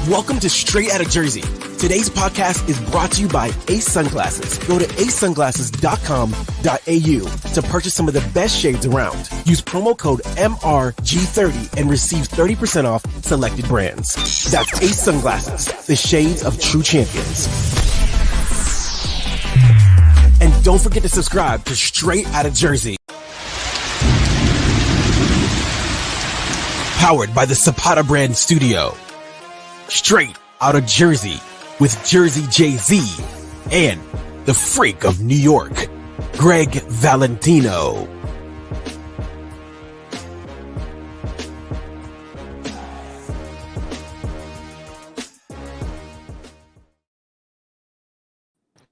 Welcome to Straight Outta Jersey. Today's podcast is brought to you by Ace Sunglasses. Go to acesunglasses.com.au to purchase some of the best shades around. Use promo code MRG30 and receive 30% off selected brands. That's Ace Sunglasses, the shades of true champions. And don't forget to subscribe to Straight Outta Jersey. Powered by the Zapata brand studio. Straight Outta Jersey with Jersey Jay-Z and the freak of New York, Greg Valentino.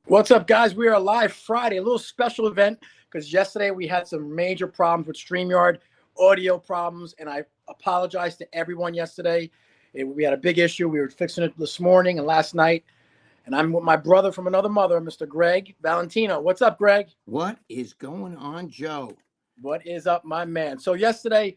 What's up, guys? We are live Friday, a little special event because yesterday we had some major problems with StreamYard, audio problems, and I apologize to everyone yesterday. We had a big issue. We were fixing it this morning and last night. And I'm with my brother from another mother, Mr. Greg Valentino. What's up, Greg? What is going on, Joe? What is up, my man? So yesterday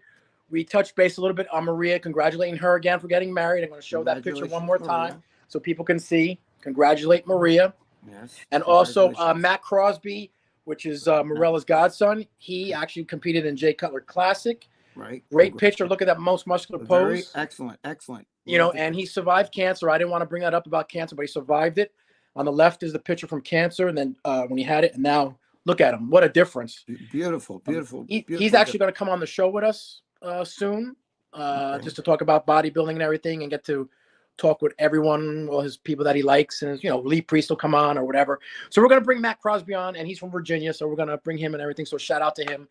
we touched base a little bit on Maria, congratulating her again for getting married. I'm going to show that picture one more time so people can see. Congratulate Maria. Yes. And also Matt Crosby, which is Morella's godson. He actually competed in Jay Cutler Classic. Right. Great picture. Look at that most muscular pose. Very excellent. You know, and he survived cancer. I didn't want to bring that up about cancer, but he survived it. On the left is the picture from cancer, and then when he had it, and now look at him. What a difference. Beautiful. He's actually going to come on the show with us soon, just to talk about bodybuilding and everything, and get to talk with everyone, all his people that he likes, and Lee Priest will come on or whatever. So we're going to bring Matt Crosby on, and he's from Virginia, so we're going to bring him and everything. So shout out to him.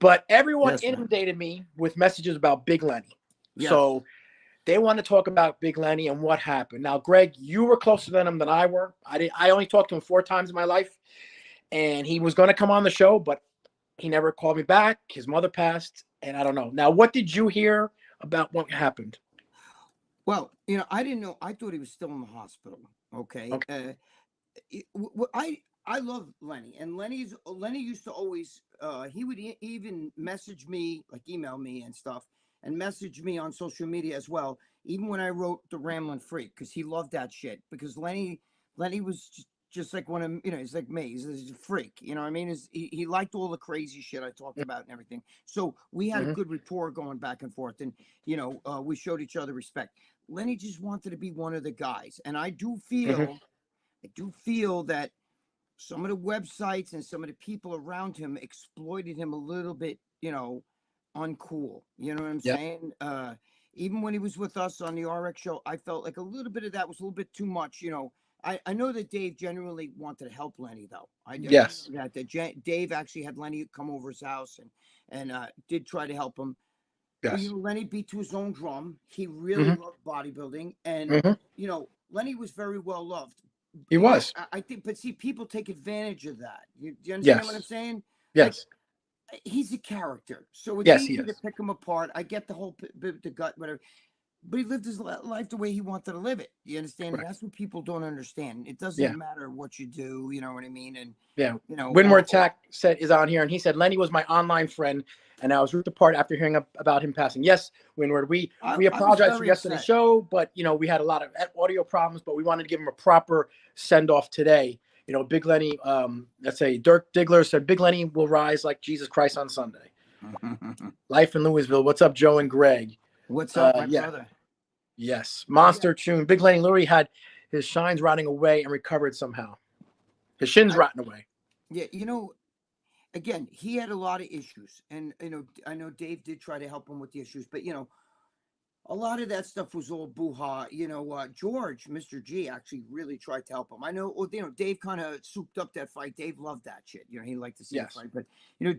But everyone inundated me with messages about Big Lenny. Yes. So they want to talk about Big Lenny and what happened. Now, Greg, you were closer to him than I were. I only talked to him 4 times in my life, and he was going to come on the show, but he never called me back. His mother passed, and I don't know. Now, what did you hear about what happened? Well, I didn't know. I thought he was still in the hospital. Okay. I love Lenny, and Lenny used to always he would even message me, like email me and stuff, and message me on social media as well, even when I wrote The Ramblin' Freak, because he loved that shit. Because Lenny was just like one of, he's like me. He's a freak, you know what I mean? He liked all the crazy shit I talked about and everything. So we had a good rapport going back and forth, and we showed each other respect. Lenny just wanted to be one of the guys, and I do feel that some of the websites and some of the people around him exploited him a little bit, uncool. You know what I'm saying? Even when he was with us on the RX show, I felt like a little bit of that was a little bit too much. I know that Dave genuinely wanted to help Lenny, though. That Dave actually had Lenny come over his house and did try to help him. Yes. But, Lenny beat to his own drum. He really loved bodybuilding, and Lenny was very well loved. He was. I think, but see, people take advantage of that. Do you understand what I'm saying? Yes. Like, he's a character, so it's easy to pick him apart. I get the whole the gut, whatever. But he lived his life the way he wanted to live it. You understand? Right. That's what people don't understand. It doesn't matter what you do. You know what I mean? And Winward Tack is on here, and he said Lenny was my online friend, and I was ripped apart after hearing about him passing. Yes, Winward, we apologize for yesterday's show, but we had a lot of audio problems, but we wanted to give him a proper send off today. Big Lenny, let's say Dirk Diggler said Big Lenny will rise like Jesus Christ on Sunday. Life in Louisville. What's up, Joe and Greg? What's up, my brother? Yes. Monster Tune. Big Lenny literally had his shines rotting away and recovered somehow. His shins rotting away. Yeah, again, he had a lot of issues. And, I know Dave did try to help him with the issues. But, a lot of that stuff was all boo-ha. George, Mr. G, actually really tried to help him. I know, Dave kind of souped up that fight. Dave loved that shit. He liked to see the fight. But,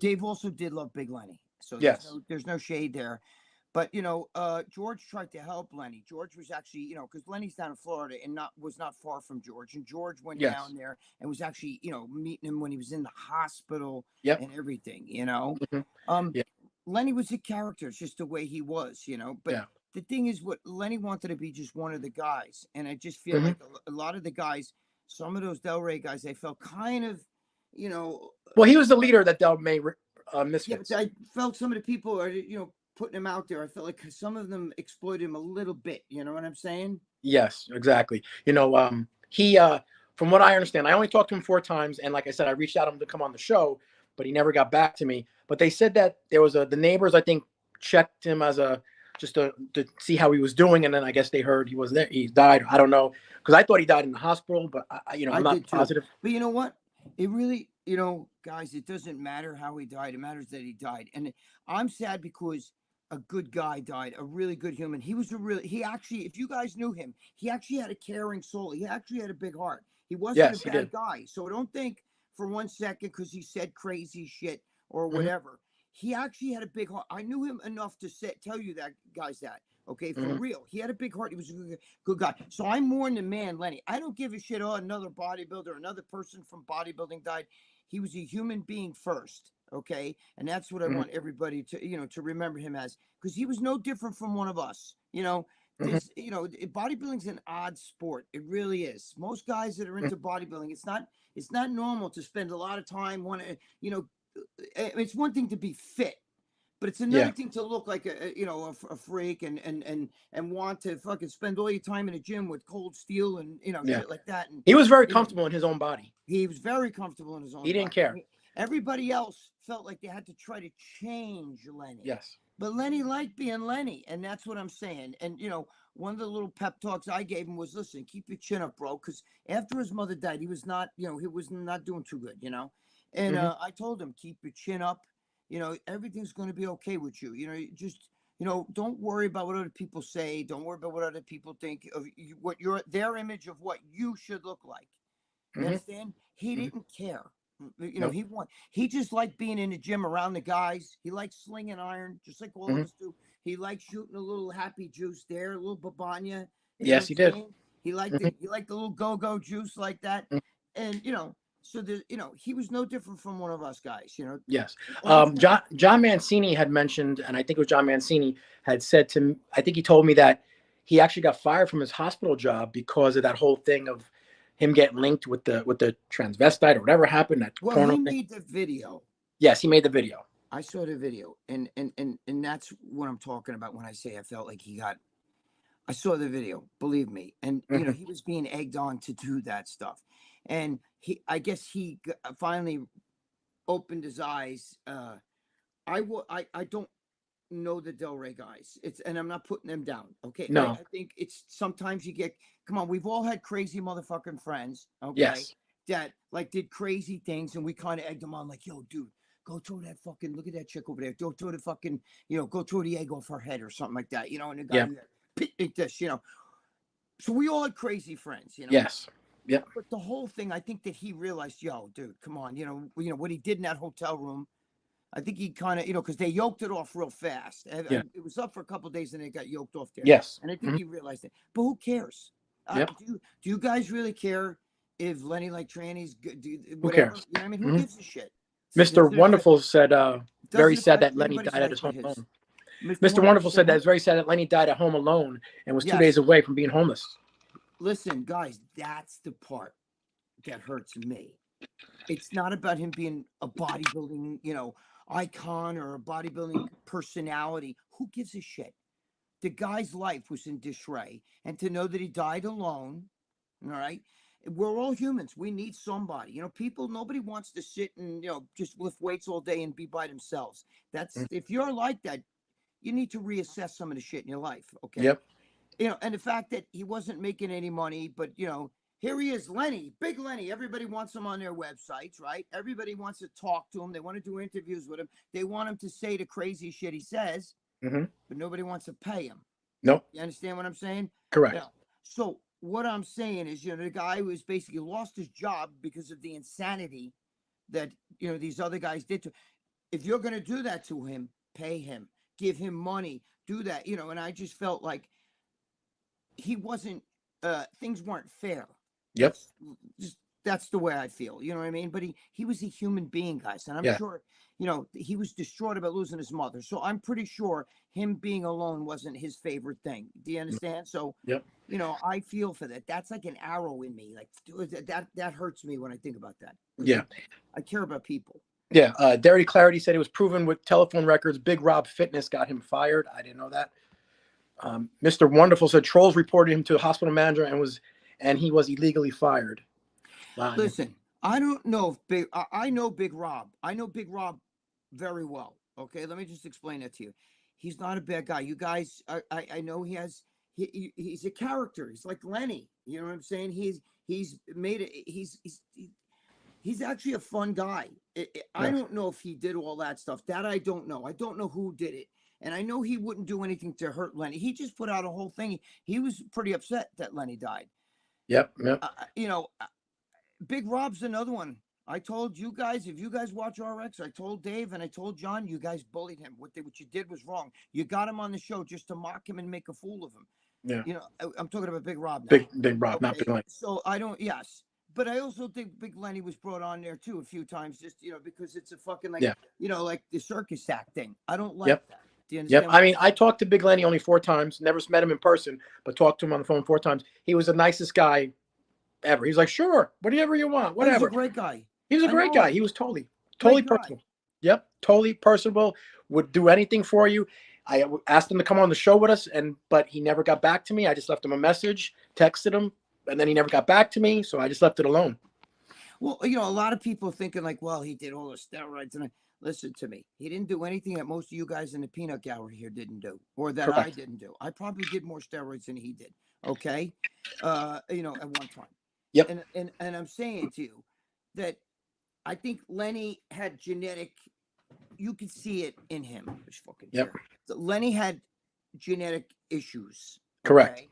Dave also did love Big Lenny. So there's no shade there. But, George tried to help Lenny. George was actually, because Lenny's down in Florida and was not far from George. And George went down there and was actually, meeting him when he was in the hospital and everything, Lenny was a character. It's just the way he was, But the thing is, what Lenny wanted to be just one of the guys. And I just feel like a lot of the guys, some of those Del Rey guys, they felt kind of, Well, he was the leader that Del Rey Misfits. Yeah, I felt some of the people are, putting him out there. I felt like some of them exploited him a little bit. You know what I'm saying? Yes, exactly. He from what I understand, I only talked to him 4 times, and like I said, I reached out to him to come on the show, but he never got back to me. But they said that there was the neighbors, I think, checked him as a just to see how he was doing, and then I guess they heard he was there. He died. I don't know because I thought he died in the hospital, but I'm I not did too. positive. But you know what? It really, guys, it doesn't matter how he died. It matters that he died. And I'm sad because a good guy died, a really good human. He actually, if you guys knew him, he actually had a caring soul. He actually had a big heart. He wasn't a Yes, he bad did. guy. So don't think for 1 second because he said crazy shit or Hmm. whatever. He actually had a big heart. I knew him enough to tell you that, guys, that. Okay, for Hmm. real. He had a big heart. He was a good guy. So I'm more than man, Lenny. I don't give a shit. Oh, another bodybuilder, another person from bodybuilding died. He was a human being first. Okay, and that's what I Hmm. want everybody to remember him as, because he was no different from one of us. Hmm. Bodybuilding's an odd sport. It really is. Most guys that are into bodybuilding, it's not normal to spend a lot of time it's one thing to be fit, but it's another Yeah, thing to look like a freak and want to fucking spend all your time in a gym with cold steel and yeah. shit like that. And He was very you know, comfortable in his own body. he was very comfortable in his He own didn't body. care. Everybody else felt like they had to try to change Lenny. Yes. But Lenny liked being Lenny, and that's what I'm saying. And one of the little pep talks I gave him was, "Listen, keep your chin up, bro," because after his mother died, he was not doing too good, And Hmm. I told him, "Keep your chin up. Everything's going to be okay with you. Just don't worry about what other people say. Don't worry about what other people think of you, their image of what you should look like." You Hmm. understand? He Hmm. didn't care. Nope. He just liked being in the gym around the guys. He liked slinging iron, just like all Hmm. of us do. He liked shooting a little happy juice there, a little babanya. You know what Yes, I'm he did. saying? He liked Hmm. the little go-go juice like that. And so he was no different from one of us guys, Yes. all fun. John Mancini had mentioned, and I think it was John Mancini had said to me, I think he told me that he actually got fired from his hospital job because of that whole thing of him getting linked with the transvestite or whatever happened, that Well, porno he thing. made the video. Yes, he made the video. I saw the video, and that's what I'm talking about when I say I felt like he got. I saw the video, believe me, and Hmm. he was being egged on to do that stuff, and I guess he finally opened his eyes. I don't know the Del Rey guys. And I'm not putting them down. Okay, I No. think it's sometimes you get. Come on, we've all had crazy motherfucking friends. Okay, Yes. that like did crazy things, and we kind of egged them on, like, yo, dude. Go throw that fucking, look at that chick over there. Go throw the fucking, go throw the egg off her head or something like that. And the guy Yeah. who picked this, So we all had crazy friends, Yes. Yeah. But the whole thing, I think that he realized, yo, dude, come on, what he did in that hotel room. I think he kind of, because they yoked it off real fast. Yeah. It was up for a couple of days and it got yoked off there. Yes. And I think Hmm. he realized it. But who cares? Yep. Do you guys really care if Lenny like trannies, Who whatever? cares? I mean, who Hmm. gives a shit? Mr. Does it affect, Wonderful said, very doesn't sad affect that Lenny anybody's died at life his but home his. alone. Mr. Mr. Wonderful Wonderful said said that what? it's very sad that Lenny died at home alone and was 2 days Yes. away from being homeless. Listen, guys, that's the part that hurts me. It's not about him being a bodybuilding, icon or a bodybuilding personality. Who gives a shit? The guy's life was in disarray, and to know that he died alone, all right. We're all humans. We need somebody. Nobody wants to sit and just lift weights all day and be by themselves. Mm. If you're like that, you need to reassess some of the shit in your life. Okay. Yep. And the fact that he wasn't making any money, but here he is, Lenny, Big Lenny. Everybody wants him on their websites, right? Everybody wants to talk to him. They want to do interviews with him. They want him to say the crazy shit he says, Hmm. but nobody wants to pay him. Nope. You understand what I'm saying? Correct. So what I'm saying is, the guy who has basically lost his job because of the insanity that these other guys did to. If you're going to do that to him, pay him, give him money, do that. And I just felt like he wasn't. Things weren't fair. Yep. That's the way I feel. You know what I mean? But he was a human being, guys, and I'm Yeah. sure he was distraught about losing his mother. So I'm pretty sure him being alone wasn't his favorite thing. Do you understand? So Yep. I feel for that. That's like an arrow in me. Like that hurts me when I think about that. Yeah. I care about people. Yeah. Derry Clarity said it was proven with telephone records. Big Rob Fitness got him fired. I didn't know that. Mr. Wonderful said trolls reported him to the hospital manager and he was illegally fired. Wow. Listen, I don't know if I know Big Rob. I know Big Rob very well. Okay, let me just explain that to you. He's not a bad guy. You guys, I know he's a character. He's like Lenny. You know what I'm saying? He's made it. He's actually a fun guy. I don't know if he did all that stuff. That I don't know. I don't know who did it. And I know he wouldn't do anything to hurt Lenny. He just put out a whole thing. He was pretty upset that Lenny died. Yep. Big Rob's another one. I told you guys, if you guys watch RX, I told Dave and I told John, you guys bullied him. What you did was wrong. You got him on the show just to mock him and make a fool of him. Yeah. I'm talking about Big Rob now. Big Rob, not Big Lenny. So yes. But I also think Big Lenny was brought on there too a few times, just because it's a fucking like the circus act thing. I don't like that. Do you understand? Yep. I mean, I talked to Big Lenny only 4 times. Never met him in person, but talked to him on the phone 4 times. He was the nicest guy ever. He's like, sure, whatever you want, whatever. He's a great guy. He was a great guy. He was totally personable. Yep, totally personable. Would do anything for you. I asked him to come on the show with us, but he never got back to me. I just left him a message, texted him, and then he never got back to me. So I just left it alone. Well, a lot of people thinking like, well, he did all the steroids. And listen to me. He didn't do anything that most of you guys in the peanut gallery here didn't do, or that I didn't do. I probably did more steroids than he did. Okay. At one time. Yep. And I'm saying to you that I think Lenny had genetic, you could see it in him. Yep. Lenny had genetic issues. Correct. Okay?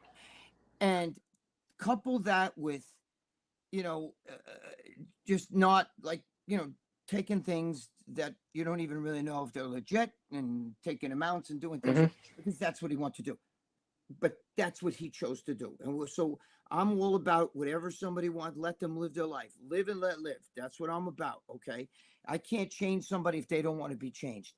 And couple that with, just not like, taking things that you don't even really know if they're legit and taking amounts and doing things because that's what he wants to do. But that's what he chose to do. And so I'm all about whatever somebody wants, let them live their life. Live and let live. That's what I'm about, okay? I can't change somebody if they don't want to be changed.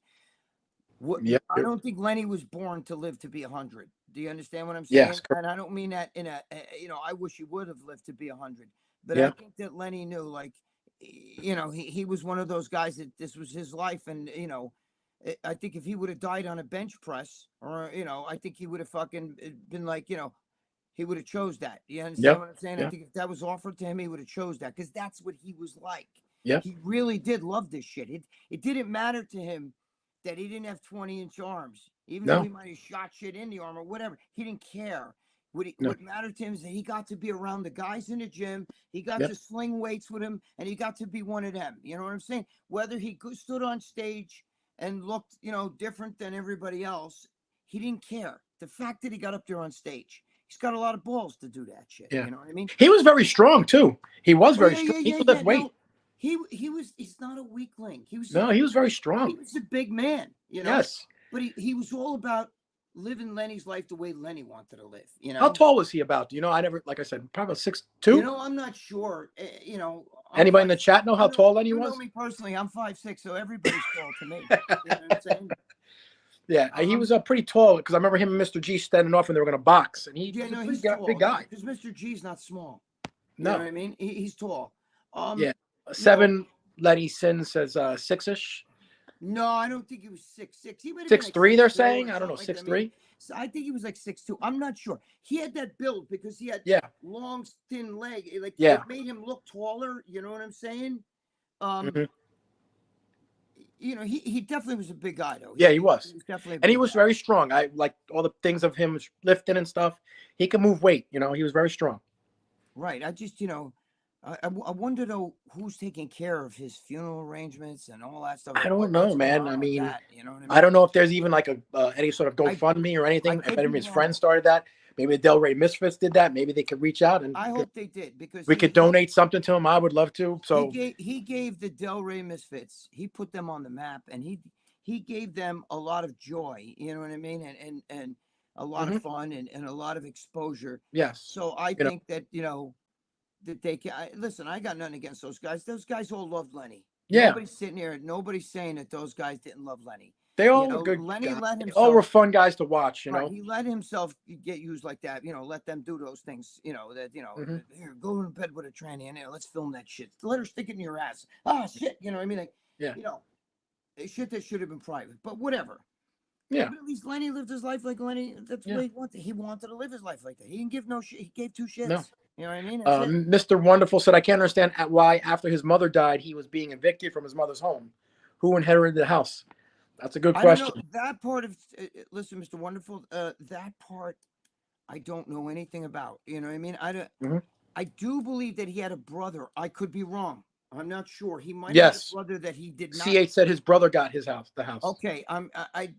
I don't think Lenny was born to live to be 100. Do you understand what I'm saying? Yes. And I don't mean that in I wish he would have lived to be 100. But I think that Lenny knew, like, he was one of those guys that this was his life. And, I think if he would have died on a bench press or, I think he would have fucking been like, he would have chose that. You understand what I'm saying? I think if that was offered to him, he would have chose that because that's what he was like. Yeah. He really did love this shit. It didn't matter to him that he didn't have 20-inch arms, even though he might have shot shit in the arm or whatever. He didn't care. What mattered to him is that he got to be around the guys in the gym. He got to sling weights with him, and he got to be one of them. You know what I'm saying? Whether he stood on stage and looked, different than everybody else, he didn't care. The fact that he got up there on stage, he's got a lot of balls to do that shit. Yeah. You know what I mean? He was very strong too. He was very strong. He could lift weight. No, he's not a weakling. He was very strong. He was a big man, Yes. But he was all about living Lenny's life the way Lenny wanted to live. How tall was he about? I never, like I said, probably 6'2". I'm not sure. Anybody in the chat know how tall Lenny was? You know me personally, I'm 5'6", so everybody's tall to me. You know what I'm saying? Yeah, he was pretty tall because I remember him and Mr. G standing off and they were going to box, and he's a big guy. Because Mr. G's not small. You know what I mean? He's tall. 7. Lenny Sin says 6-ish. No, I don't think he was 6'6". He 6'3". They're saying. I don't know, 6'3". So I think he was like 6'2". I'm not sure. He had that build because he had long, thin leg. It made him look taller. You know what I'm saying? He definitely was a big guy, though. Yeah, he was. He was definitely, and he was very strong. I like all the things of him lifting and stuff. He could move weight. He was very strong. Right. I just, I wonder though who's taking care of his funeral arrangements and all that stuff. I don't know, man. I mean, what I mean? I don't know if there's even like any sort of GoFundMe or anything. If any of his friends started that, maybe the Del Rey Misfits did that. Maybe they could reach out and I hope they did because we could donate something to him. I would love to. So he gave the Del Rey Misfits. He put them on the map and he gave them a lot of joy. You know what I mean? And a lot of fun and a lot of exposure. Yes. So I think that that they can listen. I got nothing against those guys. Those guys all loved Lenny. Yeah. Nobody's sitting here. Nobody's saying that those guys didn't love Lenny. They all were good. Lenny let himself. All were fun guys to watch. He let himself get used like that. Let them do those things. Here, go to bed with a tranny and let's film that shit. Let her stick it in your ass. Ah, shit. I mean, shit that should have been private. But whatever. Yeah. But at least Lenny lived his life like Lenny. That's Yeah. what he wanted. He wanted to live his life like that. He didn't give no shit. He gave two shits. No. You know what I mean? That's it. Mr. Wonderful said, I can't understand why after his mother died, he was being evicted from his mother's home. Who inherited the house? That's a good question. I don't know that part of. Listen, Mr. Wonderful. That part I don't know anything about. You know what I mean? I don't. Mhm. I do believe that he had a brother. I could be wrong. I'm not sure. He might have had Yes. a brother that he did not. C8 said his brother got his house, the house. Okay,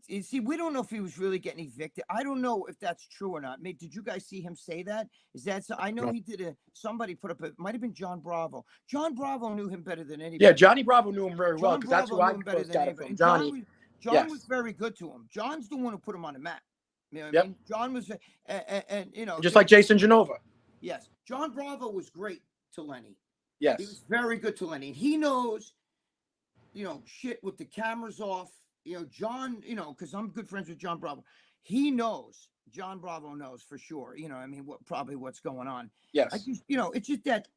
you see, we don't know if he was really getting evicted. I don't know if that's true or not. Did you guys see him say that? Is that so? I know No. he did somebody put up, it might have been John Bravo. John Bravo knew him better than anybody. Yeah, Johnny Bravo knew him very well John because that's who Bravo I knew him better first than got it anybody. from. And Johnny. John was Yes. very good to him. John's the one who put him on the map. You know what I Yep. mean? John was, and you know, Just like Jason Genova. yes, John Bravo was great to Lenny. Yes. He was very good to Lenny. And he knows, you know, shit with the cameras off. You know, John, you know, because I'm good friends with John Bravo. He knows, John Bravo knows for sure, you know, I mean, probably what's going on. Yes. I just, you know, it's just that,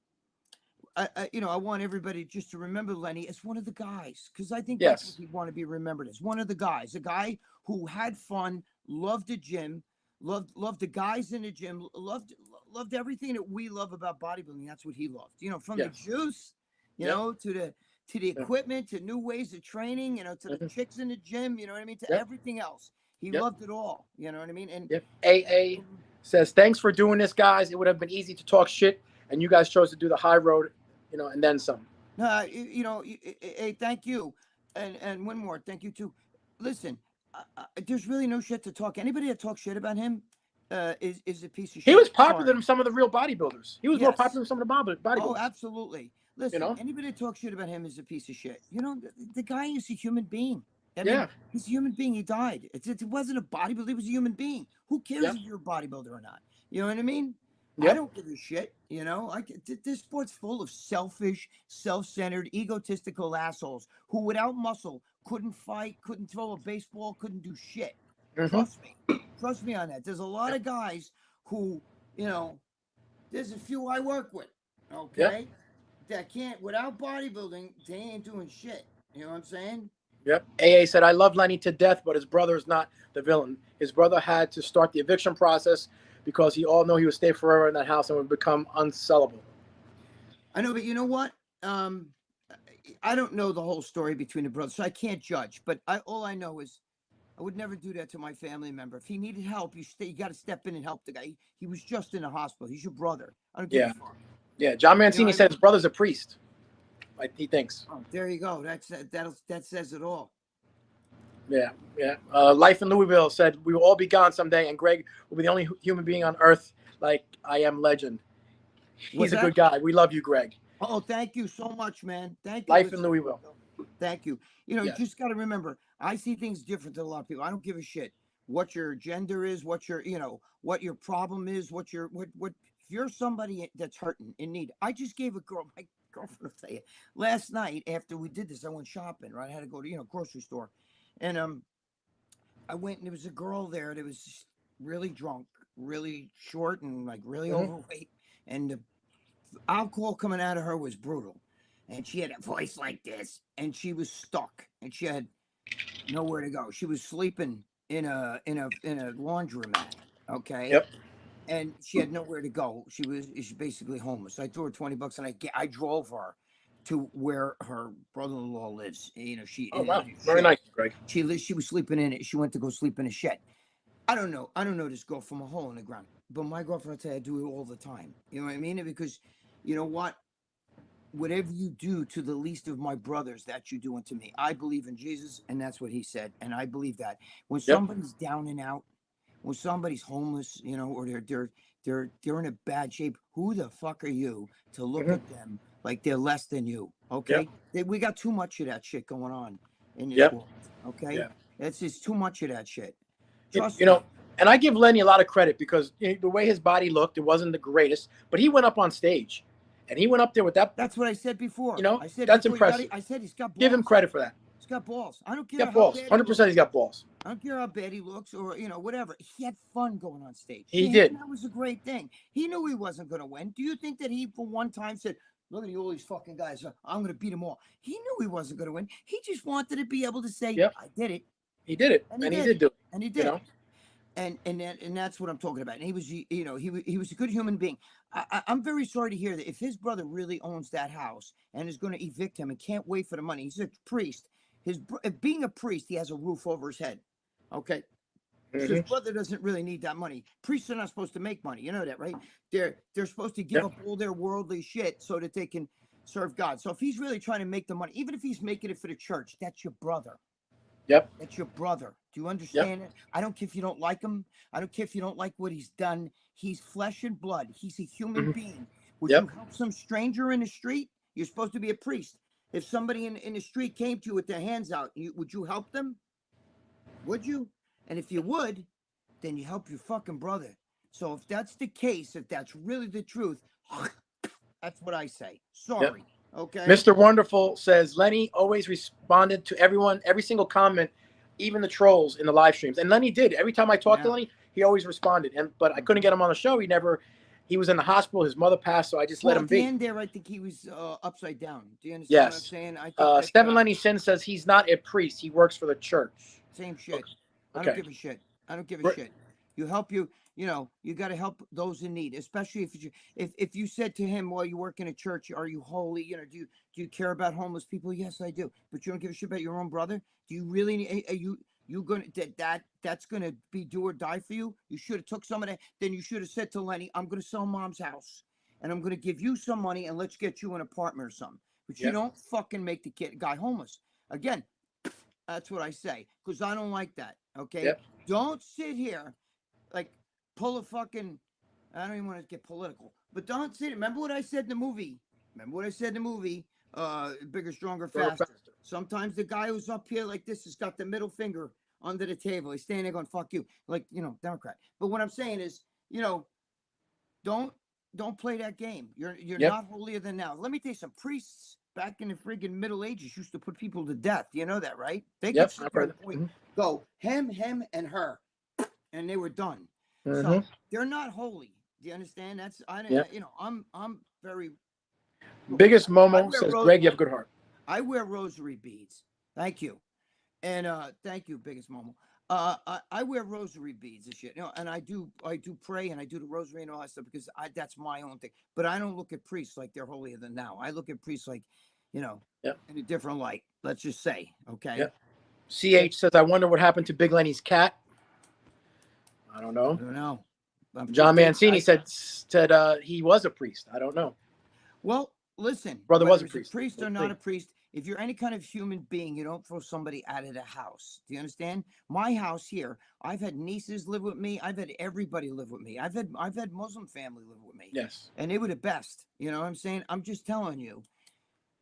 you know, I want everybody just to remember Lenny as one of the guys, because I think that's what Yes. he'd want to be remembered as, one of the guys, a guy who had fun, loved the gym, loved the guys in the gym, loved everything that we love about bodybuilding. That's what he loved, you know, from the Yes. juice, you Yep. know, to the equipment, to new ways of training, you know, to the Mhm. chicks in the gym, you know what I mean, to Yep. everything else. He Yep. loved it all, you know what I mean? And Yep. AA says, thanks for doing this, guys. It would have been easy to talk shit, and you guys chose to do the high road, you know, and then some. no, you know, hey, thank you, and one more, thank you too. Listen, there's really no shit to talk. Anybody that talks shit about him is a piece of shit. He was popular Sorry. than some of the real bodybuilders. He was more Yes. popular than some of the bodybuilders. Oh, absolutely. Listen, know? anybody that talks shit about him is a piece of shit. You know, the guy is a human being. I mean, Yeah. he's a human being. He died. It wasn't a bodybuilder. He was a human being. Who cares Yep. if you're a bodybuilder or not? You know what I mean? I Yep. don't give a shit. You know, this sport's full of selfish, self-centered, egotistical assholes who, without muscle, couldn't fight, couldn't throw a baseball, couldn't do shit. Mhm. Trust me on that. There's a lot of guys who, you know, there's a few I work with, okay, that can't, without bodybuilding, they ain't doing shit. You know what I'm saying? Yep. AA said, I love Lenny to death, but his brother is not the villain. His brother had to start the eviction process because he all know he would stay forever in that house and would become unsellable. I know, but you know what? I don't know the whole story between the brothers, so I can't judge. But all I know is I would never do that to my family member. If he needed help, you got to step in and help the guy. He was just in the hospital. He's your brother. I don't give Yeah. a fuck. Yeah. John Mancini You know, said his brother's a priest. Like he thinks. Oh, there you go. That says it all. Yeah. Yeah. Life in Louisville said we will all be gone someday, and Greg will be the only human being on earth like I am legend. He's a good guy. We love you, Greg. Oh, thank you so much, man. Thank you. Life in Louisville. Thank you. You know, Yes. you just got to remember, I see things different than a lot of people. I don't give a shit what your gender is, what your, you know, what your problem is, what if you're somebody that's hurting in need. I just gave a girl, my girlfriend will tell you, last night after we did this, I went shopping, right? I had to go to, you know, grocery store. And I went and there was a girl there that was really drunk, really short and like really overweight. And the alcohol coming out of her was brutal. And she had a voice like this, and she was stuck, and she had nowhere to go. She was sleeping in a laundromat, okay? Yep. And she had nowhere to go. She's basically homeless. I threw her $20, and I drove her to where her brother-in-law lives. You know, Oh wow, very nice, Greg. She was sleeping in it. She went to go sleep in a shed. I don't know this girl from a hole in the ground, but my girlfriend will tell you I do it all the time. You know what I mean? Because you know what? Whatever you do to the least of my brothers, that you do unto me. I believe in Jesus, and that's what he said, and I believe that. When somebody's down and out, when somebody's homeless, you know, or they're in a bad shape, who the fuck are you to look at them like they're less than you? Okay, we got too much of that shit going on in this world. Okay, it's just too much of that shit. Trust you know, and I give Lenny a lot of credit because the way his body looked, it wasn't the greatest, but he went up on stage. And he went up there with that. That's what I said before. You know, I said that's before, impressive. I said he's got balls. Give him credit for that. He's got balls. I don't care. He's got balls. 100% he's got balls. I don't care how bad he looks or, you know, whatever. He had fun going on stage. He did. That was a great thing. He knew he wasn't going to win. Do you think that he, for one time, said, look at all these fucking guys, I'm going to beat them all? He knew he wasn't going to win. He just wanted to be able to say, I did it. He did it. And he did do it. And he You did. know, And that's what I'm talking about. And he was, he was a good human being. I'm very sorry to hear that if his brother really owns that house and is going to evict him and can't wait for the money. He's a priest. Being a priest, he has a roof over his head. Okay. So his brother doesn't really need that money. Priests are not supposed to make money. You know that, right? They're supposed to give up all their worldly shit so that they can serve God. So if he's really trying to make the money, even if he's making it for the church, that's your brother. Yep. That's your brother. Do you Yep. understand it? I don't care if you don't like him. I don't care if you don't like what he's done. He's flesh and blood. He's a human being. Would you Yep. help some stranger in the street? You're supposed to be a priest. If somebody in the street came to you with their hands out, would you help them? Would you? And if you would, then you help your fucking brother. So if that's the case, if that's really the truth, that's what I say. Sorry. Okay. Mr. Wonderful says Lenny always responded to everyone, every single comment, even the trolls in the live streams. And Lenny did. Every time I talked to Lenny, he always responded. But I couldn't get him on the show. He was in the hospital. His mother passed, so I just let him be. At the end there, I think he was upside down. Do you understand what I'm saying? I think Stephen Lenny Sin says he's not a priest. He works for the church. Same shit. I don't give a shit. I don't give a shit. You help you got to help those in need, especially if you said to him while you work in a church, are you holy? Do you care about homeless people? Yes, I do. But you don't give a shit about your own brother? Do you really, are you going to, that's going to be do or die for you? You should have took some of that. Then you should have said to Lenny, I'm going to sell mom's house and I'm going to give you some money and let's get you an apartment or something. But you don't fucking make the guy homeless. Again, that's what I say, because I don't like that. Okay. Don't sit here like pull a fucking, I don't even want to get political, but don't sit. Remember what I said in the movie? Bigger, Stronger, Faster. Sometimes the guy who's up here like this has got the middle finger under the table. He's standing there going, fuck you. Like, Democrat. But what I'm saying is, don't play that game. You're not holier than thou. Let me tell you, some priests back in the friggin' Middle Ages used to put people to death. You know that, right? They could sit there and point, go him, and her, and they were done. So they're not holy. Do you understand? That's I'm very. Biggest Momo says, Greg, you have a good heart. I wear rosary beads. Thank you, and thank you, Biggest Momo. I wear rosary beads and shit, and I do pray and I do the rosary and all that stuff because that's my own thing. But I don't look at priests like they're holier than thou. I look at priests like, in a different light. Let's just say, okay. CH says, I wonder what happened to Big Lenny's cat. I don't know. John Mancini said he was a priest. I don't know. Well, listen, brother was a priest or not a priest. If you're any kind of human being, you don't throw somebody out of the house. Do you understand? My house here, I've had nieces live with me. I've had everybody live with me. I've had Muslim family live with me. Yes. And they were the best. You know what I'm saying? I'm just telling you,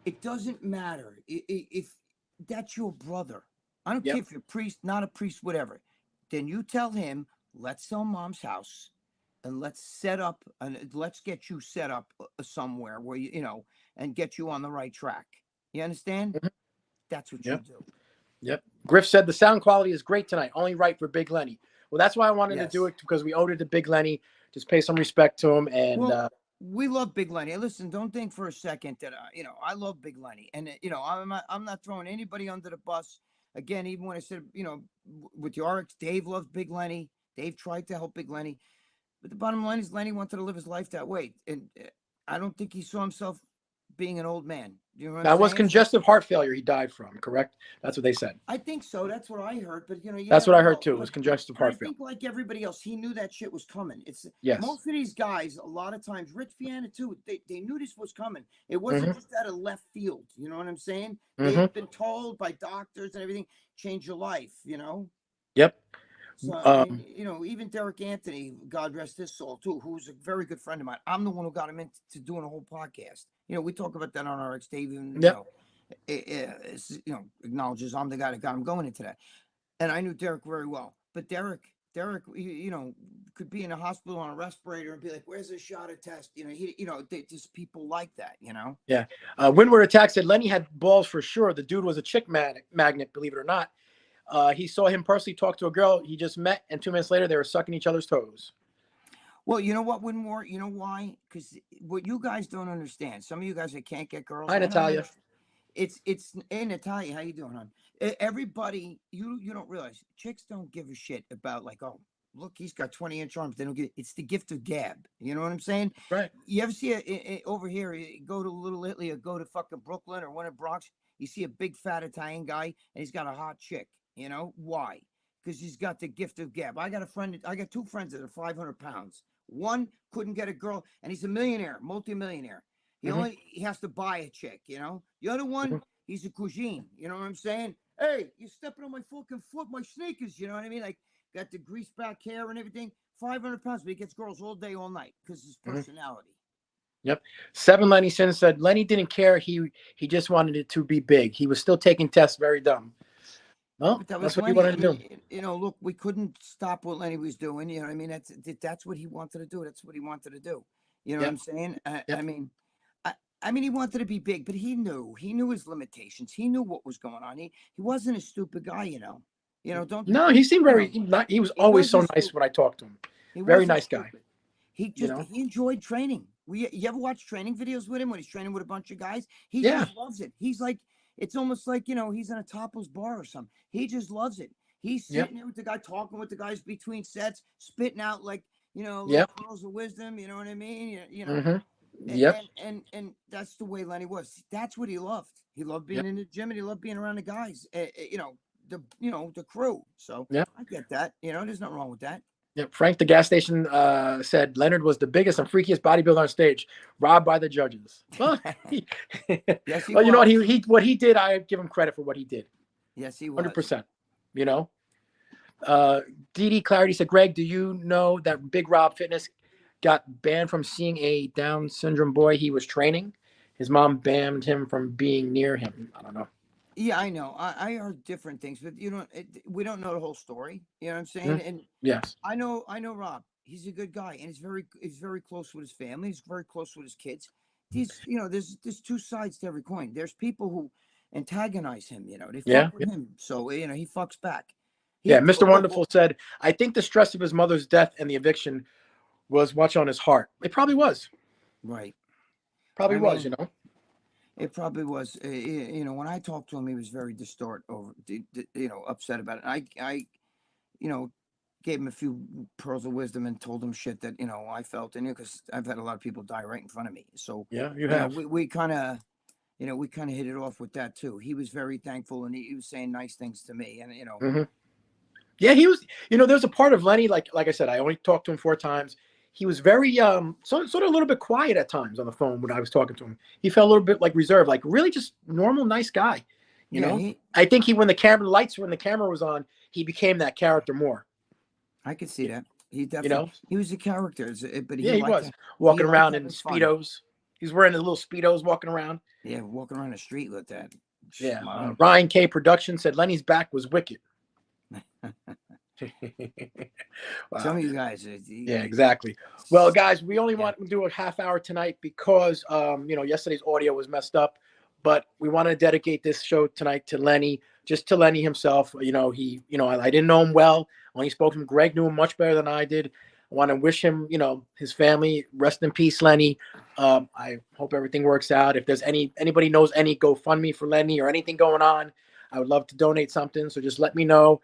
it doesn't matter if that's your brother. I don't care if you're a priest, not a priest, whatever. Then you tell him, let's sell mom's house and let's get you set up somewhere where and get you on the right track. You understand? That's what you do. Yep. Griff said the sound quality is great tonight. Only right for Big Lenny. Well, that's why I wanted to do it, because we owed it to Big Lenny. Just pay some respect to him. And we love Big Lenny. Listen, don't think for a second that I love Big Lenny, and I'm not throwing anybody under the bus. Again, even when I said with the RX, Dave loves Big Lenny. Dave tried to help Big Lenny, but the bottom line is Lenny wanted to live his life that way, and I don't think he saw himself being an old man. You know what I'm saying? That was congestive heart failure he died from, correct? That's what they said. I think so. That's what I heard. But that's what I heard too. It was congestive heart failure. I think like everybody else, he knew that shit was coming. Most of these guys, a lot of times, Rich Fianna too, they knew this was coming. It wasn't just out of left field. You know what I'm saying? They've been told by doctors and everything, change your life. Yep. So even Derek Anthony, God rest his soul too, who's a very good friend of mine. I'm the one who got him into doing a whole podcast. We talk about that on our RX. Dave acknowledges I'm the guy that got him going into that. And I knew Derek very well. But Derek, could be in a hospital on a respirator and be like, "Where's a shot of test?" Just people like that. Yeah. Windward Attack said Lenny had balls for sure. The dude was a chick magnet, believe it or not. He saw him personally talk to a girl he just met, and 2 minutes later they were sucking each other's toes. Well, you know what, Winmore? You know why? Because what you guys don't understand, some of you guys that can't get girls. Hi, Natalia. it's in Natalia. How you doing, hon? Everybody, you don't realize chicks don't give a shit about like, oh, look, he's got 20-inch arms. They don't get it's the gift of gab. You know what I'm saying? Right. You ever see over here? Go to Little Italy or go to fucking Brooklyn or one in Bronx. You see a big fat Italian guy and he's got a hot chick. You know why? Because he's got the gift of gab. I got two friends that are 500 pounds. One couldn't get a girl, and he's a millionaire, multimillionaire. He has to buy a chick, you know. The other one, he's a cuisine. You know what I'm saying? Hey, you're stepping on my fucking foot, my sneakers. You know what I mean? Like, got the greased back hair and everything. 500 pounds, but he gets girls all day, all night because his personality. Yep. 7 Lenny Sin said Lenny didn't care. He just wanted it to be big. He was still taking tests. Very dumb. Well, But that that's was what he Lenny. wanted to do. You know, look, we couldn't stop what Lenny was doing. You know what I mean? That's what he wanted to do. That's what he wanted to do. You know what I'm saying? I mean, he wanted to be big, but he knew his limitations. He knew what was going on. He wasn't a stupid guy, you know. You know, don't. No, he seemed very. He was always so nice when I talked to him. Very nice guy. He just he enjoyed training. You ever watch training videos with him when he's training with a bunch of guys? He just loves it. He's like, it's almost like, you know, he's in a topless bar or something. He just loves it. He's sitting there with the guy, talking with the guys between sets, spitting out like, you know, little pearls of wisdom. You know what I mean? You know. And that's the way Lenny was. That's what he loved. He loved being in the gym and he loved being around the guys. You know, the crew. So I get that. You know, there's nothing wrong with that. Yeah, Frank, the gas station, said Leonard was the biggest and freakiest bodybuilder on stage, robbed by the judges. Well, yes, he well, was. you know what what he did. I give him credit for what he did. Yes, he was. 100%. You know, DD Clarity said, Greg, do you know that Big Rob Fitness got banned from seeing a Down syndrome boy he was training? His mom banned him from being near him. I don't know. Yeah, I know. I heard different things, but you know, we don't know the whole story. You know what I'm saying? And yes, I know Rob. He's a good guy, and he's very close with his family. He's very close with his kids. You know, there's two sides to every coin. There's people who antagonize him. You know, they fuck with him, so you know he fucks back. Mr. Wonderful said, I think the stress of his mother's death and the eviction was much on his heart. It probably was. Right. Probably was, you know. It probably was. You know, when I talked to him, he was very upset about it. I, you know, gave him a few pearls of wisdom and told him shit that, you know, I felt in it because I've had a lot of people die right in front of me. So, you have. We kind of, you know, hit it off with that too. He was very thankful and he was saying nice things to me. And, you know. Yeah, he was, you know, there's a part of Lenny, like I said, I only talked to him 4 times. He was very, sort of a little bit quiet at times on the phone when I was talking to him. He felt a little bit like reserved, like really just normal, nice guy. You know, I think when the camera was on, he became that character more. I could see that. He definitely, he was a character, but he was walking around in Speedos. He's wearing the little Speedos walking around. Yeah, walking around the street with that. Yeah. Ryan K. Production said Lenny's back was wicked. Wow. Some of you guys. Yeah, exactly. Well, guys, we only want to do a half hour tonight because, you know, yesterday's audio was messed up, but we want to dedicate this show tonight to Lenny, just to Lenny himself. You know, I didn't know him well. When he spoke to him, Greg knew him much better than I did. I want to wish him, you know, his family, rest in peace, Lenny. I hope everything works out. If there's anybody knows any GoFundMe for Lenny or anything going on, I would love to donate something. So just let me know.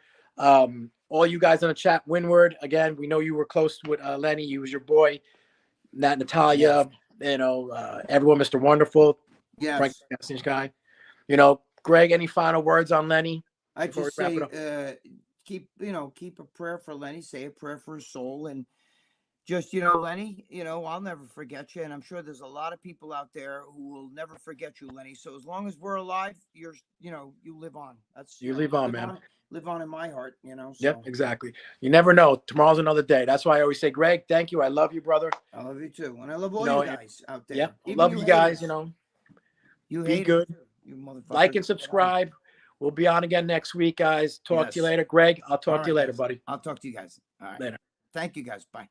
All you guys in the chat, Winward, again, we know you were close with Lenny. He was your boy. Natalia, you know, everyone, Mr. Wonderful. Yes. Frank, this guy. You know, Greg, any final words on Lenny? I just say, keep a prayer for Lenny. Say a prayer for his soul, and just, you know, Lenny, you know, I'll never forget you, and I'm sure there's a lot of people out there who will never forget you, Lenny. So as long as we're alive, you live on. You live on, man. Live on in my heart, you know. So. Yep, exactly. You never know. Tomorrow's another day. That's why I always say, Greg, thank you. I love you, brother. I love you too, and I love all you guys out there. Yep, love you guys. You know, be good. You motherfuckers. Like and subscribe. We'll be on again next week, guys. Talk to you later, Greg. I'll talk to you later, buddy. I'll talk to you guys. All right. Later. Thank you, guys. Bye.